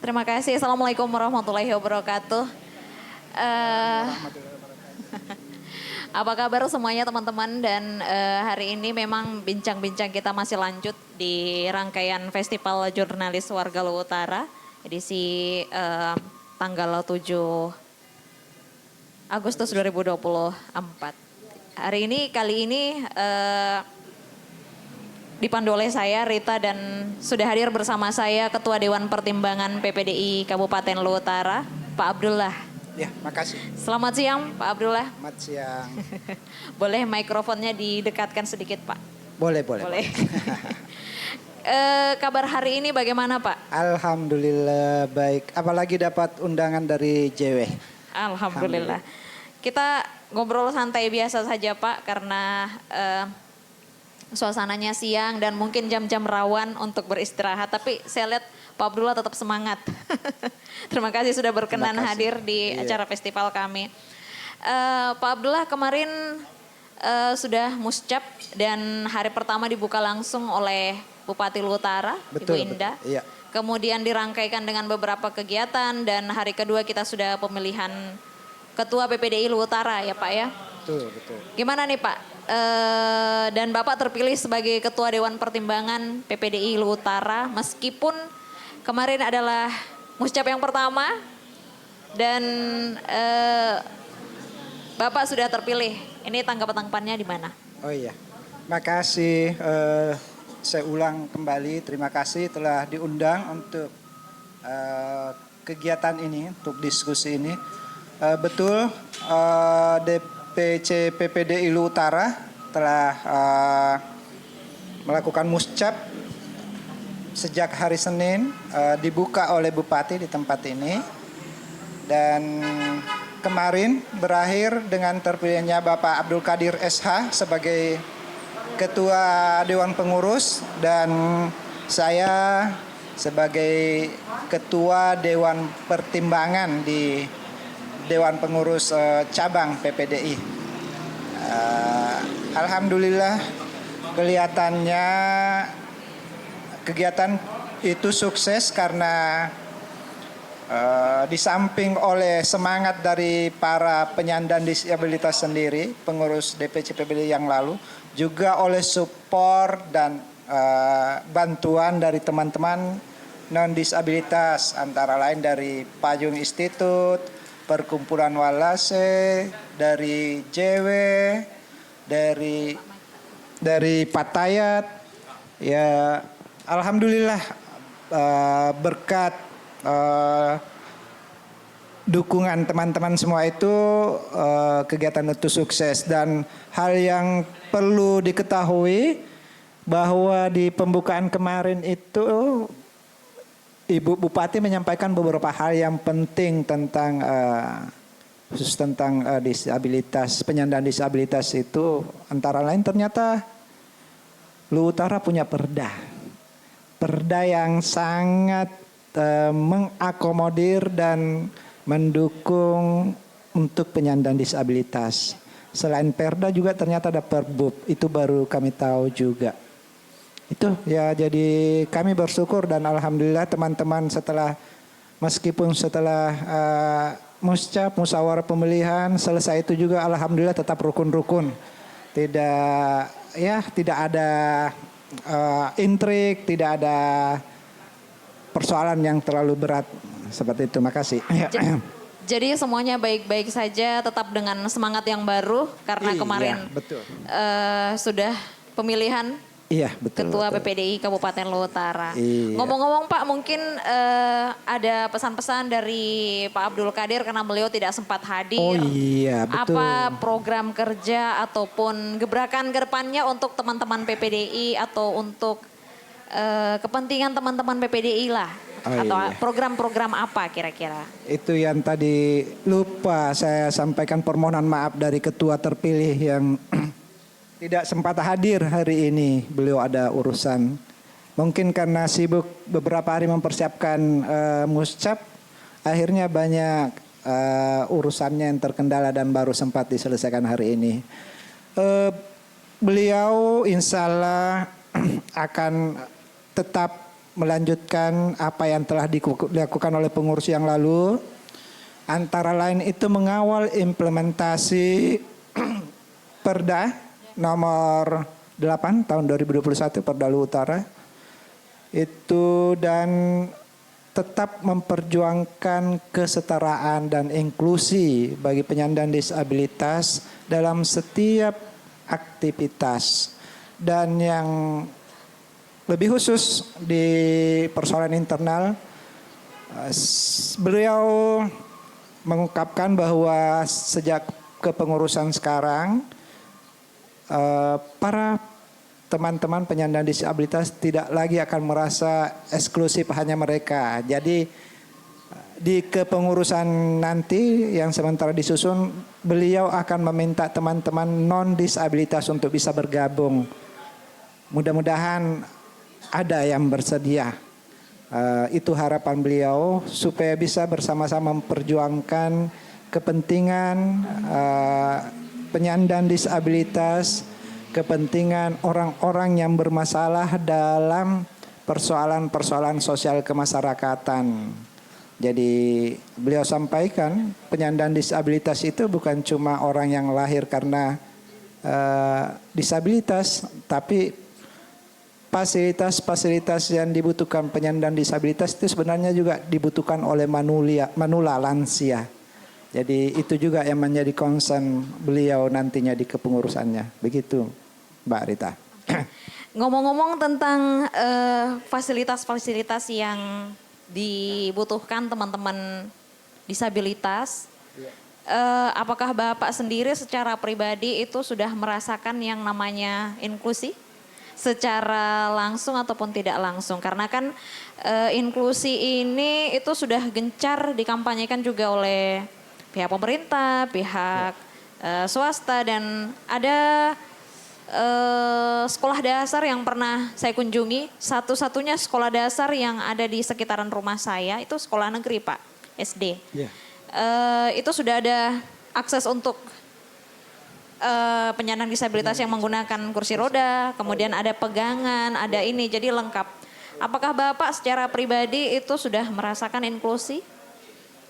Terima kasih. Assalamualaikum warahmatullahi wabarakatuh. Apa kabar semuanya teman-teman, dan hari ini memang bincang-bincang kita masih lanjut di rangkaian Festival Jurnalis Warga Luwu Utara edisi tanggal 7 Agustus 2024. Kali ini dipandu oleh saya Rita, dan sudah hadir bersama saya Ketua Dewan Pertimbangan PPDI Kabupaten Luwu Utara, Pak Abdullah. Ya, makasih. Selamat siang Pak Abdullah. Selamat siang. Boleh mikrofonnya didekatkan sedikit Pak? Boleh. Kabar hari ini bagaimana Pak? Alhamdulillah baik. Apalagi dapat undangan dari JW. Alhamdulillah. Kita ngobrol santai biasa saja Pak, karena suasananya siang dan mungkin jam-jam rawan untuk beristirahat. Tapi saya lihat Pak Abdullah tetap semangat. Terima kasih sudah berkenan hadir di acara festival kami. Pak Abdullah, kemarin sudah muscap dan hari pertama dibuka langsung oleh Bupati Luwu Utara, Ibu Indah. Betul, iya. Kemudian dirangkaikan dengan beberapa kegiatan, dan hari kedua kita sudah pemilihan Ketua PPDI Luwu Utara ya Pak ya. Betul. Gimana nih Pak? Dan Bapak terpilih sebagai Ketua Dewan Pertimbangan PPDI Luwu Utara, meskipun kemarin adalah muscap yang pertama dan Bapak sudah terpilih. Ini tanggapannya di mana? Oh iya, makasih. Saya ulang kembali, terima kasih telah diundang untuk kegiatan ini, untuk diskusi ini. Betul, DPC PPDI Luwu Utara telah melakukan muscap sejak hari Senin, dibuka oleh Bupati di tempat ini, dan kemarin berakhir dengan terpilihnya Bapak Abdul Qadir SH sebagai Ketua Dewan Pengurus, dan saya sebagai Ketua Dewan Pertimbangan di Dewan Pengurus Cabang PPDI. Alhamdulillah kelihatannya kegiatan itu sukses karena di samping oleh semangat dari para penyandang disabilitas sendiri, pengurus DPC PPDI yang lalu, juga oleh support dan bantuan dari teman-teman non disabilitas, antara lain dari Payung Institute, Perkumpulan Walase, dari JW, dari Patayat. Ya, alhamdulillah berkat dukungan teman-teman semua itu kegiatan itu sukses. Dan hal yang perlu diketahui bahwa di pembukaan kemarin itu Ibu Bupati menyampaikan beberapa hal yang penting tentang khusus tentang disabilitas, penyandang disabilitas itu, antara lain ternyata Luwu Utara punya perda yang sangat mengakomodir dan mendukung untuk penyandang disabilitas. Selain perda juga ternyata ada perbub, itu baru kami tahu juga. Itu ya, jadi kami bersyukur dan alhamdulillah teman-teman meskipun setelah muscap, musyawarah pemilihan selesai itu juga alhamdulillah tetap rukun-rukun. Tidak ada intrik, tidak ada persoalan yang terlalu berat seperti itu. Makasih. Jadi semuanya baik-baik saja, tetap dengan semangat yang baru karena kemarin betul. Sudah pemilihan. Iya, betul. Ketua PPDI Kabupaten Luwu Utara. Iya. Ngomong-ngomong Pak, mungkin ada pesan-pesan dari Pak Abdul Qadir karena beliau tidak sempat hadir. Oh iya, betul. Apa program kerja ataupun gebrakan ke depannya untuk teman-teman PPDI atau untuk kepentingan teman-teman PPDI lah? Atau program-program apa kira-kira? Itu yang tadi lupa saya sampaikan, permohonan maaf dari ketua terpilih yang tidak sempat hadir hari ini. Beliau ada urusan. Mungkin karena sibuk beberapa hari mempersiapkan muscap, akhirnya banyak urusannya yang terkendala dan baru sempat diselesaikan hari ini. Beliau insya Allah akan tetap melanjutkan apa yang telah dilakukan oleh pengurus yang lalu. Antara lain itu mengawal implementasi Perda nomor 8 tahun 2021 Perda Luhut Utara itu, dan tetap memperjuangkan kesetaraan dan inklusi bagi penyandang disabilitas dalam setiap aktivitas. Dan yang lebih khusus di persoalan internal, beliau mengungkapkan bahwa sejak kepengurusan sekarang, para teman-teman penyandang disabilitas tidak lagi akan merasa eksklusif hanya mereka. Jadi di kepengurusan nanti yang sementara disusun, beliau akan meminta teman-teman non disabilitas untuk bisa bergabung. Mudah-mudahan ada yang bersedia. Itu harapan beliau supaya bisa bersama-sama memperjuangkan kepentingan penyandang disabilitas, kepentingan orang-orang yang bermasalah dalam persoalan-persoalan sosial kemasyarakatan. Jadi beliau sampaikan penyandang disabilitas itu bukan cuma orang yang lahir karena disabilitas, tapi fasilitas-fasilitas yang dibutuhkan penyandang disabilitas itu sebenarnya juga dibutuhkan oleh manula lansia. Jadi itu juga yang menjadi concern beliau nantinya di kepengurusannya. Begitu, Mbak Rita. Ngomong-ngomong tentang fasilitas-fasilitas yang dibutuhkan teman-teman disabilitas, apakah Bapak sendiri secara pribadi itu sudah merasakan yang namanya inklusi? Secara langsung ataupun tidak langsung, karena kan inklusi ini itu sudah gencar dikampanyekan juga oleh pihak pemerintah, pihak swasta, dan ada sekolah dasar yang pernah saya kunjungi, satu-satunya sekolah dasar yang ada di sekitaran rumah saya itu sekolah negeri Pak, SD. Yeah. Itu sudah ada akses untuk penyandang disabilitas yang menggunakan kursi roda, kemudian ada pegangan, ada ini, jadi lengkap. Apakah Bapak secara pribadi itu sudah merasakan inklusi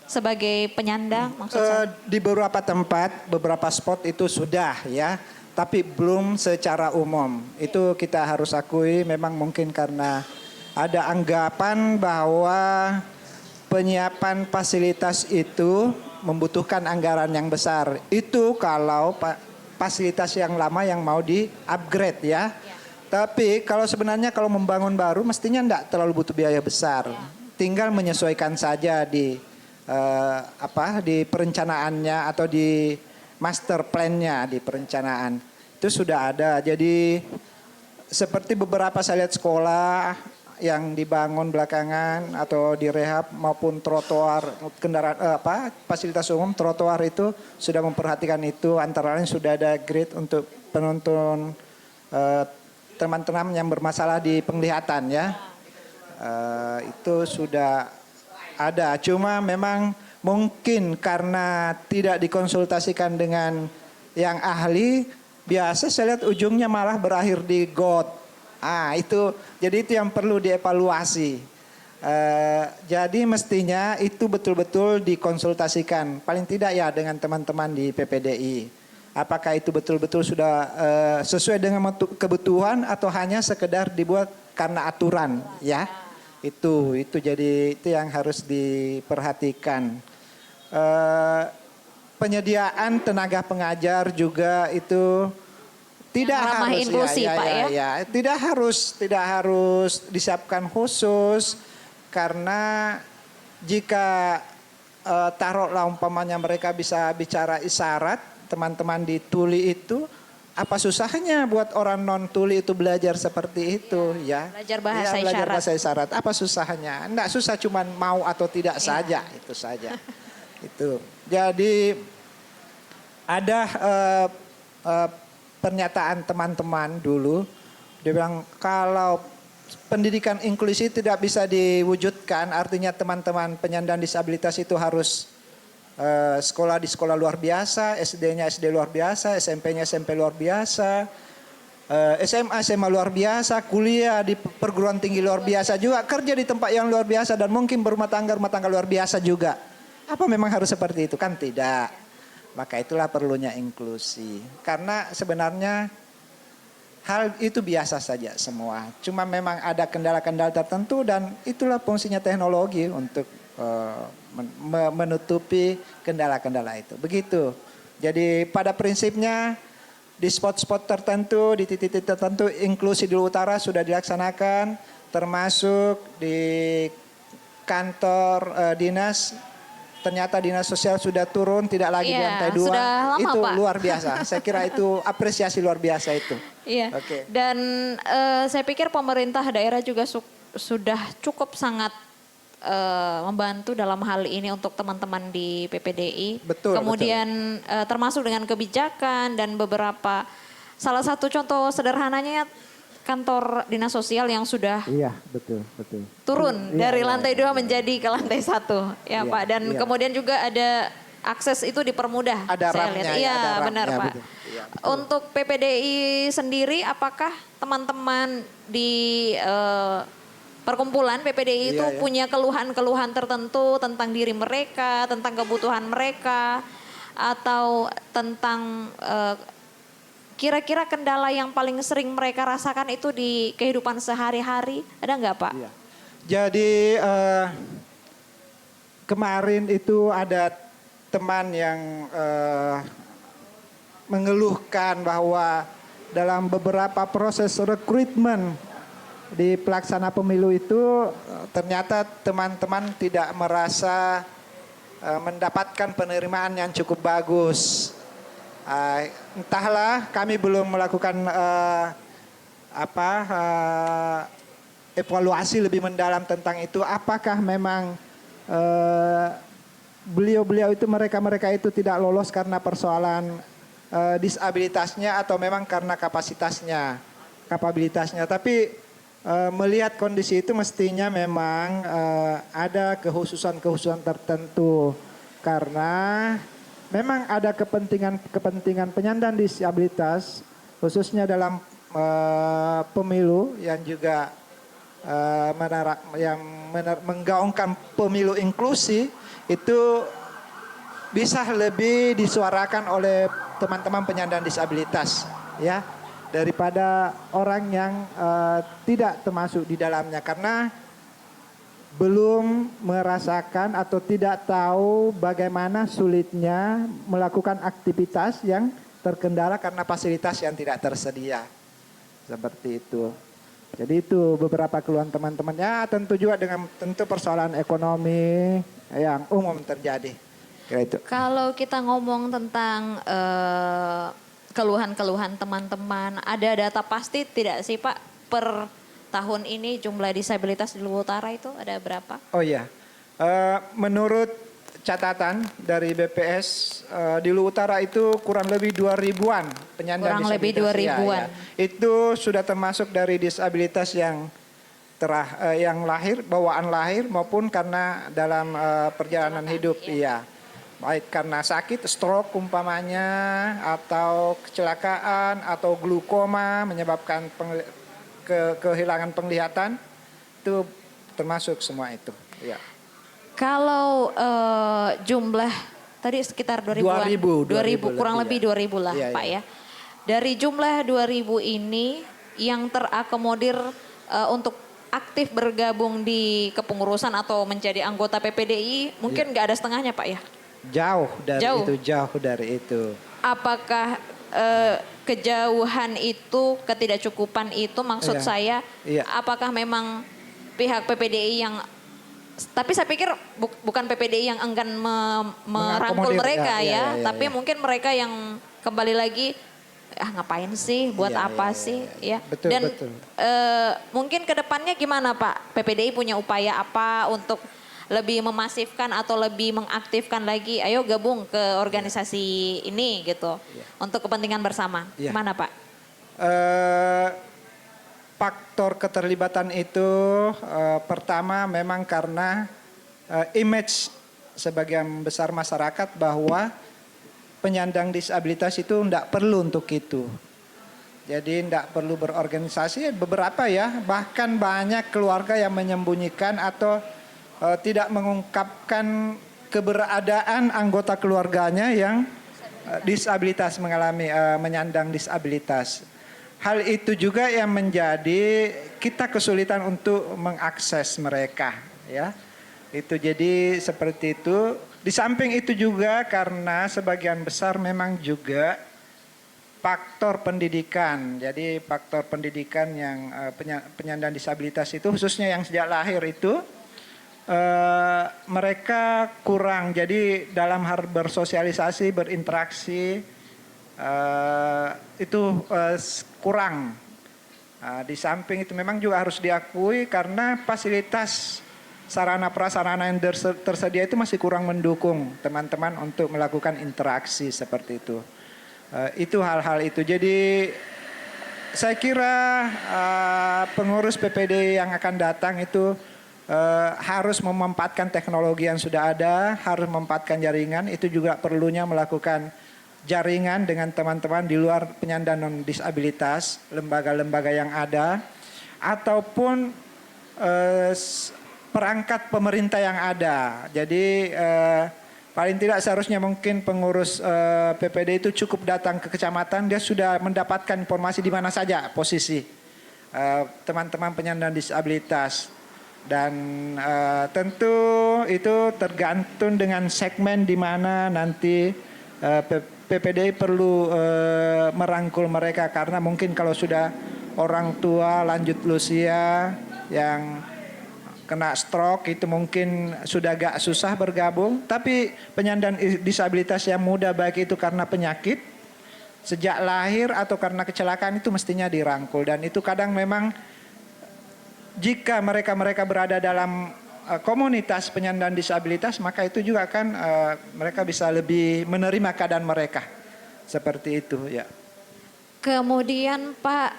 sebagai penyandang? Maksud saya? Di beberapa tempat, beberapa spot itu sudah ya, tapi belum secara umum. Itu kita harus akui, memang mungkin karena ada anggapan bahwa penyiapan fasilitas itu membutuhkan anggaran yang besar. Itu kalau fasilitas yang lama yang mau di-upgrade ya. Tapi kalau sebenarnya kalau membangun baru mestinya enggak terlalu butuh biaya besar. Tinggal menyesuaikan saja di di perencanaannya atau di master plan-nya, di perencanaan. Itu sudah ada. Jadi seperti beberapa saya lihat sekolah yang dibangun belakangan atau direhab maupun trotoar kendaraan fasilitas umum trotoar itu sudah memperhatikan itu, antara lain sudah ada grade untuk penonton teman-teman yang bermasalah di penglihatan ya. Itu sudah ada, cuma memang mungkin karena tidak dikonsultasikan dengan yang ahli, biasa saya lihat ujungnya malah berakhir di got. Itu, jadi itu yang perlu dievaluasi. Jadi mestinya itu betul-betul dikonsultasikan, paling tidak ya dengan teman-teman di PPDI. Apakah itu betul-betul sudah sesuai dengan kebutuhan atau hanya sekedar dibuat karena aturan ya? Itu jadi itu yang harus diperhatikan. Penyediaan tenaga pengajar juga itu tidak harus inklusi, Pak, ya. Tidak harus disiapkan khusus, karena jika taruhlah umpamanya mereka bisa bicara isyarat, teman-teman di tuli itu apa susahnya buat orang non tuli itu belajar seperti itu ya. Belajar bahasa isyarat. Belajar bahasa isyarat. Apa susahnya? Enggak susah, cuman mau atau tidak saja, itu saja. Itu. Jadi ada pernyataan teman-teman dulu, dia bilang kalau pendidikan inklusi tidak bisa diwujudkan, artinya teman-teman penyandang disabilitas itu harus sekolah di sekolah luar biasa, SD-nya SD luar biasa, SMP-nya SMP luar biasa, SMA luar biasa, kuliah di perguruan tinggi luar biasa juga, kerja di tempat yang luar biasa dan mungkin berumah tangga luar biasa juga. Apa memang harus seperti itu? Kan tidak. Maka itulah perlunya inklusi. Karena sebenarnya hal itu biasa saja semua. Cuma memang ada kendala-kendala tertentu dan itulah fungsinya teknologi untuk menutupi kendala-kendala itu. Begitu. Jadi pada prinsipnya di spot-spot tertentu, di titik-titik tertentu inklusi di utara sudah dilaksanakan, termasuk di kantor dinas. Ternyata dinas sosial sudah turun, tidak lagi di lantai 2. Sudah lama, itu Pak. luar biasa. Saya kira itu apresiasi luar biasa itu. Iya. Oke. Dan saya pikir pemerintah daerah juga sudah cukup sangat membantu dalam hal ini untuk teman-teman di PPDI. Betul. Kemudian termasuk dengan kebijakan dan beberapa, salah satu contoh sederhananya kantor dinas sosial yang sudah Iya, betul. turun dari lantai 2 menjadi ke lantai 1 ya Iya, Pak. Dan iya. kemudian juga ada akses itu dipermudah. Ada saya RAM-nya, lihat. ya, Iya ada RAM-nya, benar Pak. betul. Iya, Untuk PPDI sendiri, apakah teman-teman di perkumpulan PPDI itu Iya, iya. punya keluhan-keluhan tertentu tentang diri mereka, tentang kebutuhan mereka, atau tentang kira-kira kendala yang paling sering mereka rasakan itu di kehidupan sehari-hari? Ada nggak Pak? Iya. Jadi kemarin itu ada teman yang mengeluhkan bahwa dalam beberapa proses rekrutmen di pelaksana pemilu itu ternyata teman-teman tidak merasa mendapatkan penerimaan yang cukup bagus. Entahlah, kami belum melakukan evaluasi lebih mendalam tentang itu. Apakah memang beliau-beliau itu mereka itu tidak lolos karena persoalan disabilitasnya atau memang karena kapabilitasnya. Tapi melihat kondisi itu mestinya memang ada kehususan tertentu karena memang ada kepentingan penyandang disabilitas khususnya dalam pemilu yang juga menggaungkan pemilu inklusi itu bisa lebih disuarakan oleh teman-teman penyandang disabilitas ya daripada orang yang tidak termasuk di dalamnya karena belum merasakan atau tidak tahu bagaimana sulitnya melakukan aktivitas yang terkendala karena fasilitas yang tidak tersedia. Seperti itu. Jadi itu beberapa keluhan teman-teman. Ya tentu juga dengan tentu persoalan ekonomi yang umum terjadi. Kira itu. Kalau kita ngomong tentang keluhan-keluhan teman-teman, ada data pasti tidak sih Pak per tahun ini jumlah disabilitas di Luwu Utara itu ada berapa? Oh iya, menurut catatan dari BPS di Luwu Utara itu kurang lebih 2.000-an penyandang Kurang lebih disabilitas. 2.000-an. Ya. Itu sudah termasuk dari disabilitas yang lahir, bawaan lahir maupun karena dalam perjalanan hidup. Iya. Baik karena sakit, stroke umpamanya, atau kecelakaan, atau glukoma menyebabkan kehilangan penglihatan, itu termasuk semua itu. Ya. Kalau jumlah tadi sekitar 2.000-an, 2.000 kurang lebih 2.000 lah iya, Pak iya. ya. Dari jumlah 2.000 ini yang terakomodir untuk aktif bergabung di kepengurusan atau menjadi anggota PPDI mungkin nggak ada setengahnya Pak ya? Jauh dari itu. Apakah kejauhan itu, ketidakcukupan itu maksud Iya. saya, Iya. apakah memang pihak PPDI yang, tapi saya pikir bukan PPDI yang enggan merangkul Mengakomodir, mereka ya, ya, tapi mungkin mereka yang kembali lagi, ngapain sih, buat Iya, apa iya, sih, iya. ya. Betul, Dan betul. mungkin ke depannya gimana Pak? PPDI punya upaya apa untuk lebih memasifkan atau lebih mengaktifkan lagi, ayo gabung ke organisasi ini gitu, untuk kepentingan bersama. Iya. Gimana Pak? Faktor keterlibatan itu pertama memang karena image sebagian besar masyarakat bahwa penyandang disabilitas itu tidak perlu untuk itu. Jadi tidak perlu berorganisasi, beberapa ya, bahkan banyak keluarga yang menyembunyikan atau tidak mengungkapkan keberadaan anggota keluarganya yang disabilitas, mengalami menyandang disabilitas. Hal itu juga yang menjadi kita kesulitan untuk mengakses mereka, ya. Itu jadi seperti itu. Di samping itu juga karena sebagian besar memang juga faktor pendidikan. Jadi faktor pendidikan yang penyandang disabilitas itu khususnya yang sejak lahir itu mereka kurang. Jadi dalam hal bersosialisasi, berinteraksi itu kurang. Di samping itu memang juga harus diakui karena fasilitas sarana prasarana yang tersedia itu masih kurang mendukung teman-teman untuk melakukan interaksi seperti itu. Itu hal-hal itu. Jadi saya kira pengurus PPD yang akan datang itu harus memanfaatkan teknologi yang sudah ada, harus memanfaatkan jaringan. Itu juga perlunya melakukan jaringan dengan teman-teman di luar penyandang non disabilitas, lembaga-lembaga yang ada, ataupun perangkat pemerintah yang ada. Jadi paling tidak seharusnya mungkin pengurus PPD itu cukup datang ke kecamatan, dia sudah mendapatkan informasi di mana saja posisi teman-teman penyandang disabilitas. Dan tentu itu tergantung dengan segmen di mana nanti PPD perlu merangkul mereka. Karena mungkin kalau sudah orang tua lanjut usia yang kena stroke itu mungkin sudah agak susah bergabung. Tapi penyandang disabilitas yang muda baik itu karena penyakit sejak lahir atau karena kecelakaan itu mestinya dirangkul. Dan itu kadang memang jika mereka berada dalam komunitas penyandang disabilitas maka itu juga kan mereka bisa lebih menerima keadaan mereka. Seperti itu ya. Kemudian Pak,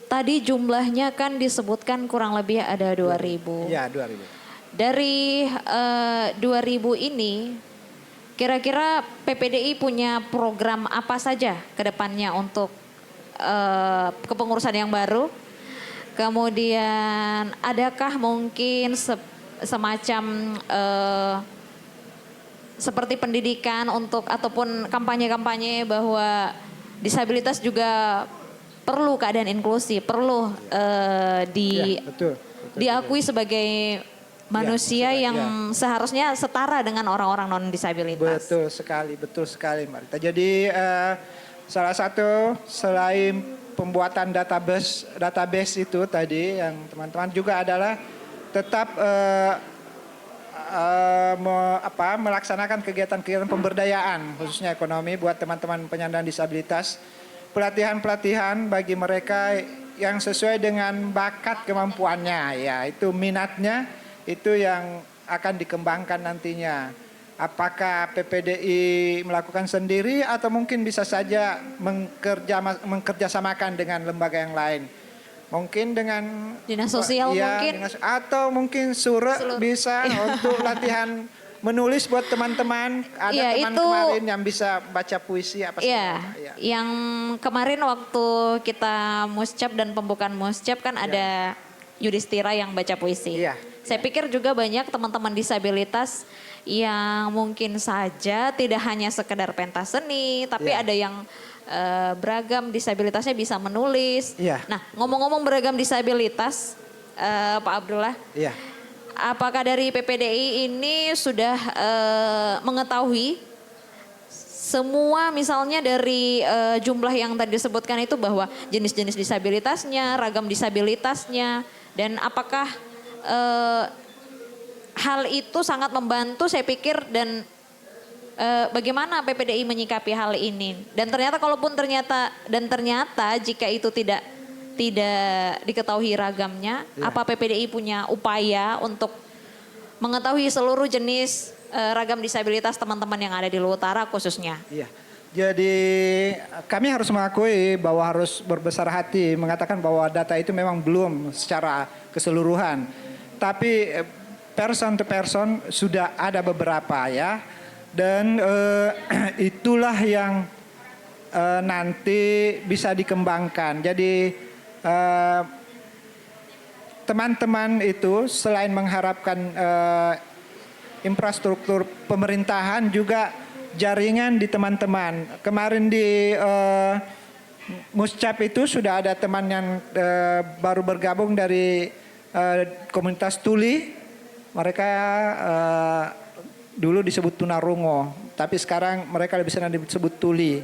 tadi jumlahnya kan disebutkan kurang lebih ada 2.000. Ya, 2.000. Dari 2.000 ini, kira-kira PPDI punya program apa saja ke depannya untuk kepengurusan yang baru? Kemudian adakah mungkin semacam seperti pendidikan untuk ataupun kampanye-kampanye bahwa disabilitas juga perlu keadaan inklusi, perlu betul, diakui sebagai manusia yang seharusnya setara dengan orang-orang non disabilitas. Betul sekali Marita. Jadi salah satu selain pembuatan database itu tadi yang teman-teman juga adalah tetap melaksanakan kegiatan-kegiatan pemberdayaan khususnya ekonomi buat teman-teman penyandang disabilitas. Pelatihan-pelatihan bagi mereka yang sesuai dengan bakat kemampuannya, ya itu minatnya itu yang akan dikembangkan nantinya. Apakah PPDI melakukan sendiri atau mungkin bisa saja mengkerjasamakan dengan lembaga yang lain. Mungkin dengan dinas sosial mungkin atau mungkin Sura bisa untuk latihan menulis buat teman-teman. Ada teman kemarin yang bisa baca puisi apa sih? Iya. Yang kemarin waktu kita muscap dan pembukaan muscap kan ada Yudhistira yang baca puisi. Iya. Saya pikir juga banyak teman-teman disabilitas yang mungkin saja tidak hanya sekedar pentas seni, tapi ada yang beragam disabilitasnya bisa menulis. Iya. Nah, ngomong-ngomong beragam disabilitas, Pak Abdullah, apakah dari PPDI ini sudah mengetahui semua misalnya dari jumlah yang tadi disebutkan itu bahwa jenis-jenis disabilitasnya, ragam disabilitasnya, dan apakah hal itu sangat membantu saya pikir dan bagaimana PPDI menyikapi hal ini dan ternyata jika itu tidak diketahui ragamnya, apa PPDI punya upaya untuk mengetahui seluruh jenis ragam disabilitas teman-teman yang ada di Luhut Utara khususnya? Iya. Jadi kami harus mengakui bahwa harus berbesar hati mengatakan bahwa data itu memang belum secara keseluruhan. Tapi person to person sudah ada beberapa ya. Dan itulah yang nanti bisa dikembangkan. Jadi teman-teman itu selain mengharapkan infrastruktur pemerintahan juga jaringan di teman-teman. Kemarin di Muscap itu sudah ada teman yang baru bergabung dari komunitas Tuli. Mereka dulu disebut tunarungu, tapi sekarang mereka lebih senang disebut Tuli.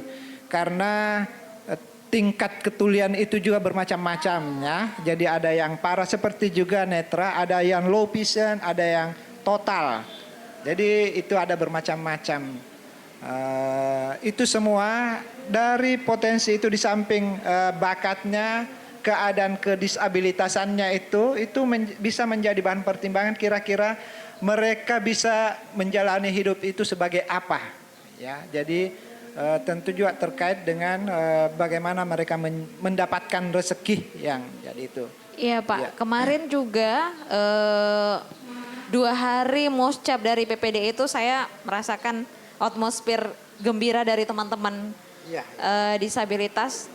Karena tingkat ketulian itu juga bermacam-macam ya. Jadi ada yang parah seperti juga netra, ada yang low vision, ada yang total. Jadi itu ada bermacam-macam. Itu semua dari potensi itu di samping bakatnya, keadaan kedisabilitasannya itu bisa menjadi bahan pertimbangan kira-kira mereka bisa menjalani hidup itu sebagai apa ya. Jadi tentu juga terkait dengan bagaimana mereka mendapatkan rezeki yang jadi itu. Iya Pak, Ya. kemarin juga 2 hari Muscap dari PPD itu saya merasakan atmosfer gembira dari teman-teman Ya. disabilitas.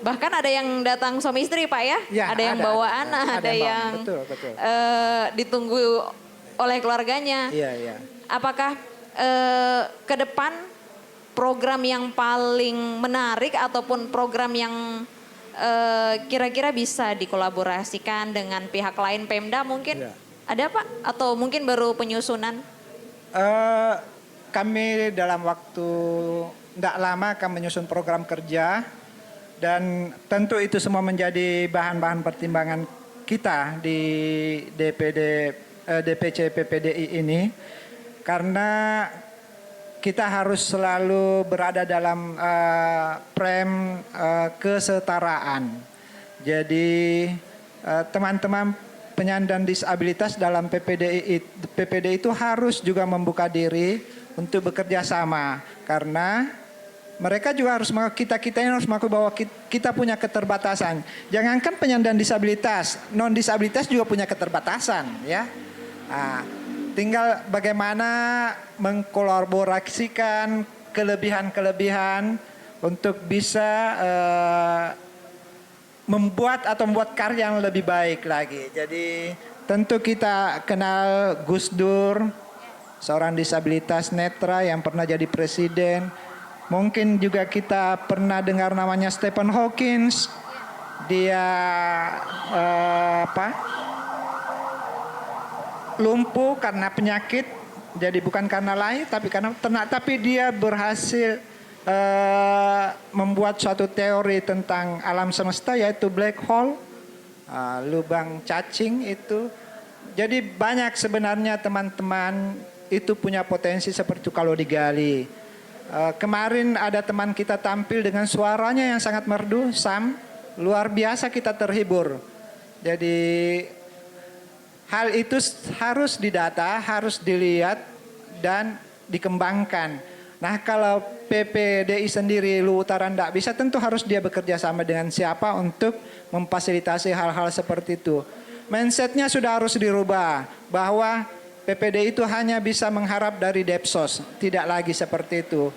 Bahkan ada yang datang suami istri Pak ya, Ya, ada yang bawa anak, ada yang betul. ditunggu oleh keluarganya. Iya, iya. Apakah ke depan program yang paling menarik ataupun program yang kira-kira bisa dikolaborasikan dengan pihak lain, Pemda mungkin? Iya. Ada Pak? Atau mungkin baru penyusunan? Kami dalam waktu tidak lama akan menyusun program kerja dan tentu itu semua menjadi bahan-bahan pertimbangan kita di DPC PPDI ini karena kita harus selalu berada dalam frame kesetaraan. Jadi teman-teman penyandang disabilitas dalam PPDI itu harus juga membuka diri untuk bekerja sama karena mereka juga harus kita ini harus mengakui bahwa kita punya keterbatasan. Jangankan penyandang disabilitas, non disabilitas juga punya keterbatasan ya. Nah, tinggal bagaimana mengkolaborasikan kelebihan-kelebihan untuk bisa membuat karya yang lebih baik lagi. Jadi tentu kita kenal Gus Dur, seorang disabilitas netra yang pernah jadi presiden. Mungkin juga kita pernah dengar namanya Stephen Hawking. Dia lumpuh karena penyakit, jadi bukan karena lain, tapi dia berhasil membuat suatu teori tentang alam semesta yaitu black hole, lubang cacing itu. Jadi banyak sebenarnya teman-teman itu punya potensi seperti itu kalau digali. Kemarin ada teman kita tampil dengan suaranya yang sangat merdu, Sam, luar biasa kita terhibur. Jadi hal itu harus didata, harus dilihat dan dikembangkan. Nah kalau PPDI sendiri Luwu Utara tidak bisa, tentu harus dia bekerja sama dengan siapa untuk memfasilitasi hal-hal seperti itu. Mindsetnya sudah harus dirubah bahwa PPDI itu hanya bisa mengharap dari Depsos, tidak lagi seperti itu.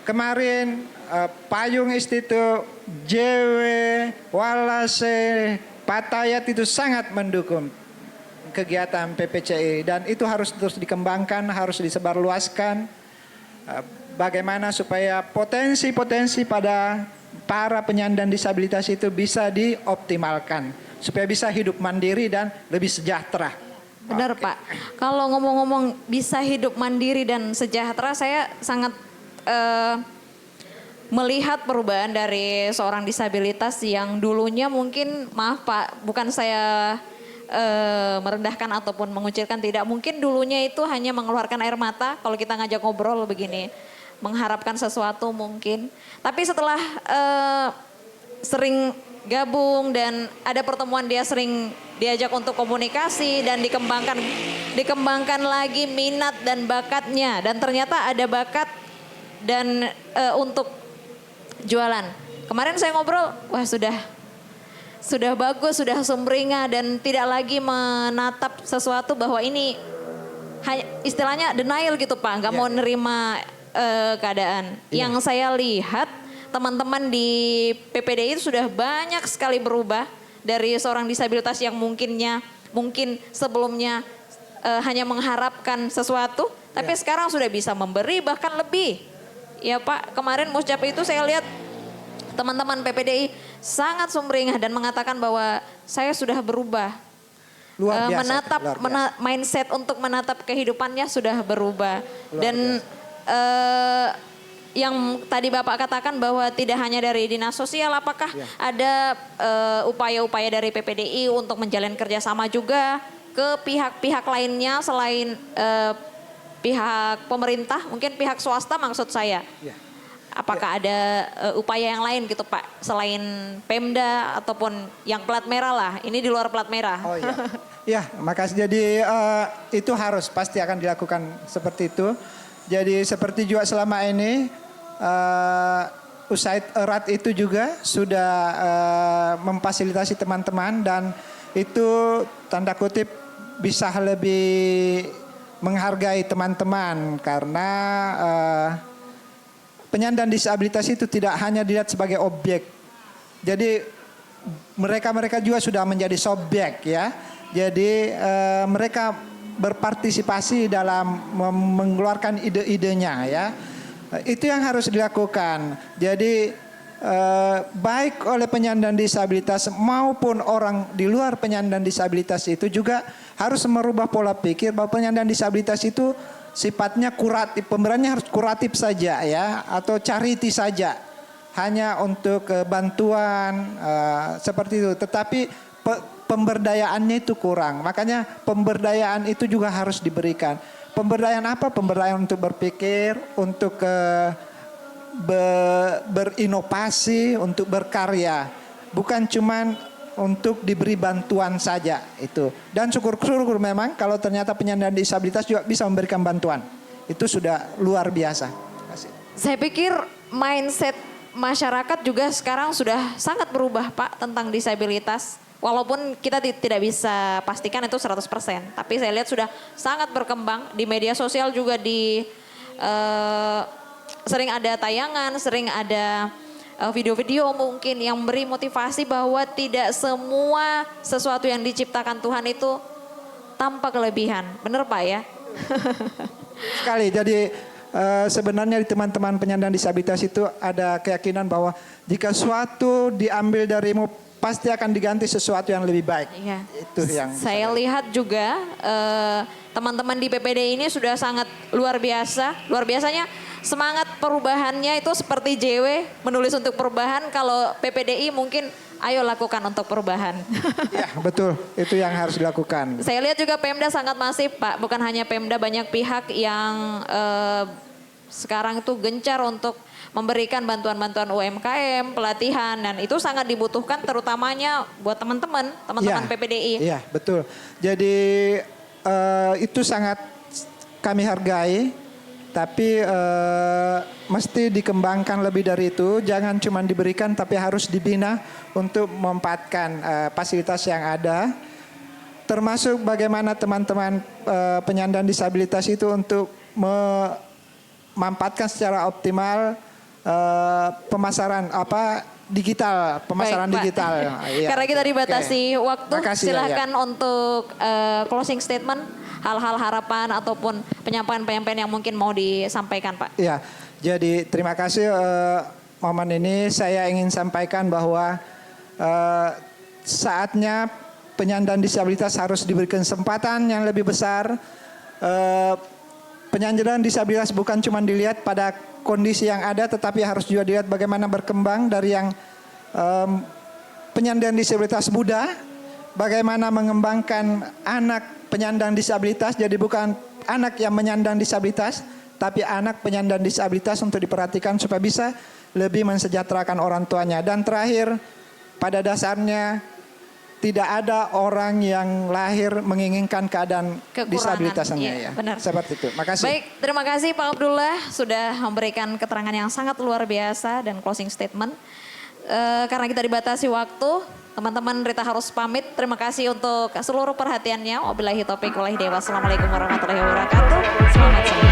Kemarin Payung Institute, JW, Walase, Patayat itu sangat mendukung kegiatan PPCI dan itu harus terus dikembangkan, harus disebarluaskan. Bagaimana supaya potensi-potensi pada para penyandang disabilitas itu bisa dioptimalkan supaya bisa hidup mandiri dan lebih sejahtera. Benar Pak. Kalau ngomong-ngomong bisa hidup mandiri dan sejahtera, saya sangat melihat perubahan dari seorang disabilitas yang dulunya mungkin, maaf Pak, bukan saya merendahkan ataupun mengucilkan, tidak, mungkin dulunya itu hanya mengeluarkan air mata kalau kita ngajak ngobrol begini, mengharapkan sesuatu mungkin. Tapi setelah sering gabung dan ada pertemuan, dia sering diajak untuk komunikasi dan dikembangkan lagi minat dan bakatnya, dan ternyata ada bakat dan untuk jualan. Kemarin saya ngobrol, wah sudah bagus, sudah sumringah dan tidak lagi menatap sesuatu bahwa ini istilahnya denial gitu Pak, nggak mau nerima keadaan. Yang saya lihat teman-teman di PPDI itu sudah banyak sekali berubah dari seorang disabilitas yang mungkin sebelumnya hanya mengharapkan sesuatu, tapi sekarang sudah bisa memberi bahkan lebih. Ya Pak, kemarin Muscap itu saya lihat teman-teman PPDI sangat sumringah dan mengatakan bahwa saya sudah berubah. Luar biasa, menatap luar biasa. mindset untuk menatap kehidupannya sudah berubah. Dan yang tadi Bapak katakan bahwa tidak hanya dari dinas sosial, apakah ada upaya-upaya dari PPDI untuk menjalin kerjasama juga ke pihak-pihak lainnya selain pihak pemerintah, mungkin pihak swasta maksud saya? Apakah ada upaya yang lain gitu Pak, selain Pemda ataupun yang plat merah lah, ini di luar plat merah. Oh iya, ya makasih. Jadi itu harus pasti akan dilakukan seperti itu. Jadi seperti juga selama ini USAID erat itu juga sudah memfasilitasi teman-teman dan itu tanda kutip bisa lebih menghargai teman-teman karena penyandang disabilitas itu tidak hanya dilihat sebagai objek. Jadi mereka juga sudah menjadi subjek ya. Jadi mereka berpartisipasi dalam mengeluarkan ide-idenya ya. Itu yang harus dilakukan. Jadi baik oleh penyandang disabilitas maupun orang di luar penyandang disabilitas itu juga harus merubah pola pikir bahwa penyandang disabilitas itu sifatnya kuratif, pemberiannya harus kuratif saja ya, atau charity saja, hanya untuk bantuan seperti itu. Tetapi pemberdayaannya itu kurang, makanya pemberdayaan itu juga harus diberikan. Pemberdayaan apa? Pemberdayaan untuk berpikir, untuk berinovasi, untuk berkarya, bukan cuman untuk diberi bantuan saja itu. Dan syukur-syukur memang kalau ternyata penyandang disabilitas juga bisa memberikan bantuan. Itu sudah luar biasa. Saya pikir mindset masyarakat juga sekarang sudah sangat berubah Pak tentang disabilitas. Walaupun kita tidak bisa pastikan itu 100%. Tapi saya lihat sudah sangat berkembang. Di media sosial juga sering ada tayangan, sering ada video-video mungkin yang memberi motivasi bahwa tidak semua sesuatu yang diciptakan Tuhan itu tanpa kelebihan. Benar Pak ya? Sekali, jadi sebenarnya di teman-teman penyandang disabilitas itu ada keyakinan bahwa jika suatu diambil darimu pasti akan diganti sesuatu yang lebih baik. Iya. Itu yang saya lihat juga teman-teman di PPD ini sudah sangat luar biasa. Luar biasanya semangat perubahannya itu seperti JW menulis untuk perubahan. Kalau PPDI mungkin ayo lakukan untuk perubahan. Ya betul, itu yang harus dilakukan. Saya lihat juga Pemda sangat masif Pak. Bukan hanya Pemda, banyak pihak yang sekarang itu gencar untuk memberikan bantuan-bantuan UMKM, pelatihan, dan itu sangat dibutuhkan terutamanya buat teman-teman PPDI. Iya betul. Jadi itu sangat kami hargai, tapi mesti dikembangkan lebih dari itu. Jangan cuma diberikan, tapi harus dibina untuk memanfaatkan fasilitas yang ada. Termasuk bagaimana teman-teman penyandang disabilitas itu untuk memanfaatkan secara optimal pemasaran digital, pemasaran Baik, digital. Ya. Karena kita dibatasi waktu, makasih, silakan untuk closing statement, hal-hal harapan ataupun penyampaian-penyampaian yang mungkin mau disampaikan Pak. Ya, jadi terima kasih momen ini saya ingin sampaikan bahwa saatnya penyandang disabilitas harus diberi kesempatan yang lebih besar. Penyandang disabilitas bukan cuma dilihat pada kondisi yang ada, tetapi harus juga dilihat bagaimana berkembang dari yang penyandang disabilitas muda, bagaimana mengembangkan anak penyandang disabilitas, jadi bukan anak yang menyandang disabilitas, tapi anak penyandang disabilitas untuk diperhatikan supaya bisa lebih mensejahterakan orang tuanya. Dan terakhir, pada dasarnya tidak ada orang yang lahir menginginkan keadaan disabilitasnya. Iya, Ya. Benar. Seperti itu. Makasih. Baik, terima kasih Pak Abdullah sudah memberikan keterangan yang sangat luar biasa dan closing statement. Karena kita dibatasi waktu, teman-teman Rita harus pamit. Terima kasih untuk seluruh perhatiannya. Wabillahi taufiq wal hidayah. Wassalamualaikum warahmatullahi wabarakatuh. Selamat siang.